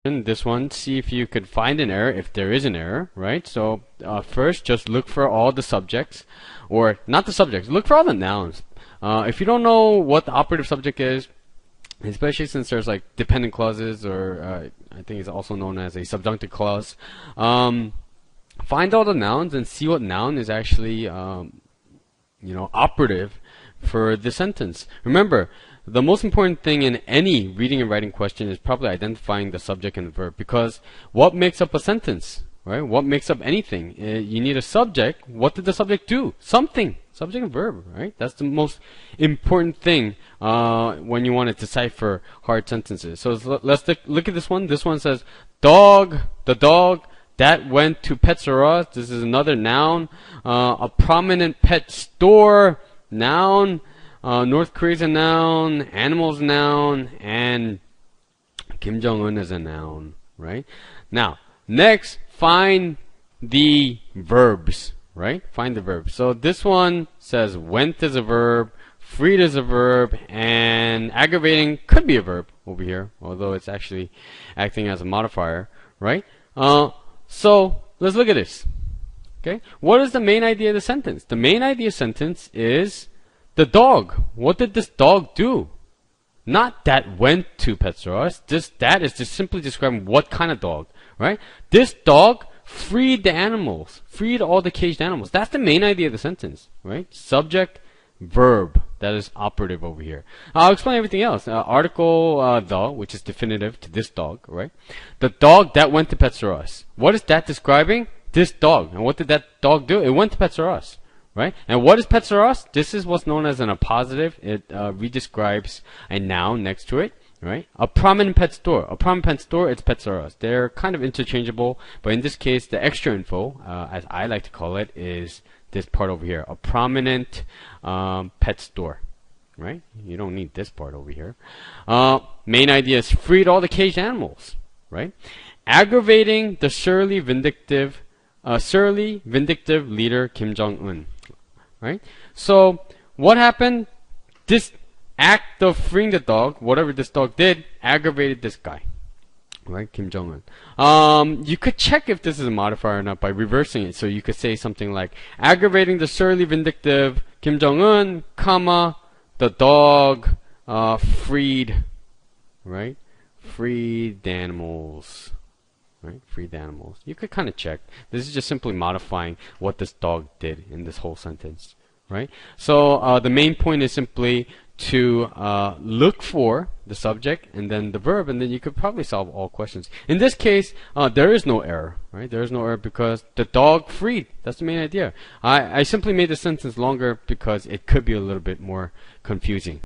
This one, see if you could find an error if there is an error, right? So first, just look for all the subjects, or not the subjects, look for all the nouns. If you don't know what the operative subject is, especially since there's like dependent clauses, or I think it's also known as a subjunctive clause, find all the nouns and see what noun is actually operative for the sentence. Remember, the most important thing in any reading and writing question is probably identifying the subject and the verb, because what makes up a sentence, right? What makes up anything? You need a subject. What did the subject do? Something. Subject and verb, right? That's the most important thing when you want to decipher hard sentences. So let's look at this one. This one says, dog, the dog that went to Pets R Us. This is another noun. A prominent pet store, noun. North Korea's a noun, animals noun, and Kim Jong-un is a noun, right? Now, next, find the verbs, right? Find the verbs. So this one says went is a verb, freed is a verb, and aggravating could be a verb over here, although it's actually acting as a modifier, right? So let's look at this. Okay, what is the main idea of the sentence? The main idea of the sentence is the dog. What did this dog do? Not that went to Pets R Us. That is just simply describing what kind of dog, right? This dog freed the animals, freed all the caged animals. That's the main idea of the sentence, right? Subject, verb. That is operative over here. I'll explain everything else. Article the, which is definitive to this dog, right? The dog that went to Pets R Us. What is that describing? This dog. And what did that dog do? It went to Pets R Us. Right? And what is Pets R Us? This is what's known as an appositive. It redescribes a noun next to it. Right? A prominent pet store. A prominent pet store, it's Pets R Us. They're kind of interchangeable, but in this case, the extra info, as I like to call it, is this part over here. A prominent pet store. Right? You don't need this part over here. Main idea is freed all the caged animals. Right? Aggravating the surly vindictive leader Kim Jong-un. Right? So, what happened? This act of freeing the dog, whatever this dog did, aggravated this guy. Right? Kim Jong-un. You could check if this is a modifier or not by reversing it. So you could say something like, aggravating the surly vindictive Kim Jong-un, comma, the dog, freed, right? Freed the animals. Right? Freed animals. You could kind of check. This is just simply modifying what this dog did in this whole sentence. Right? So the main point is simply to look for the subject and then the verb, and then you could probably solve all questions. In this case, there is no error. Right? There is no error because the dog freed. That's the main idea. I simply made the sentence longer because it could be a little bit more confusing.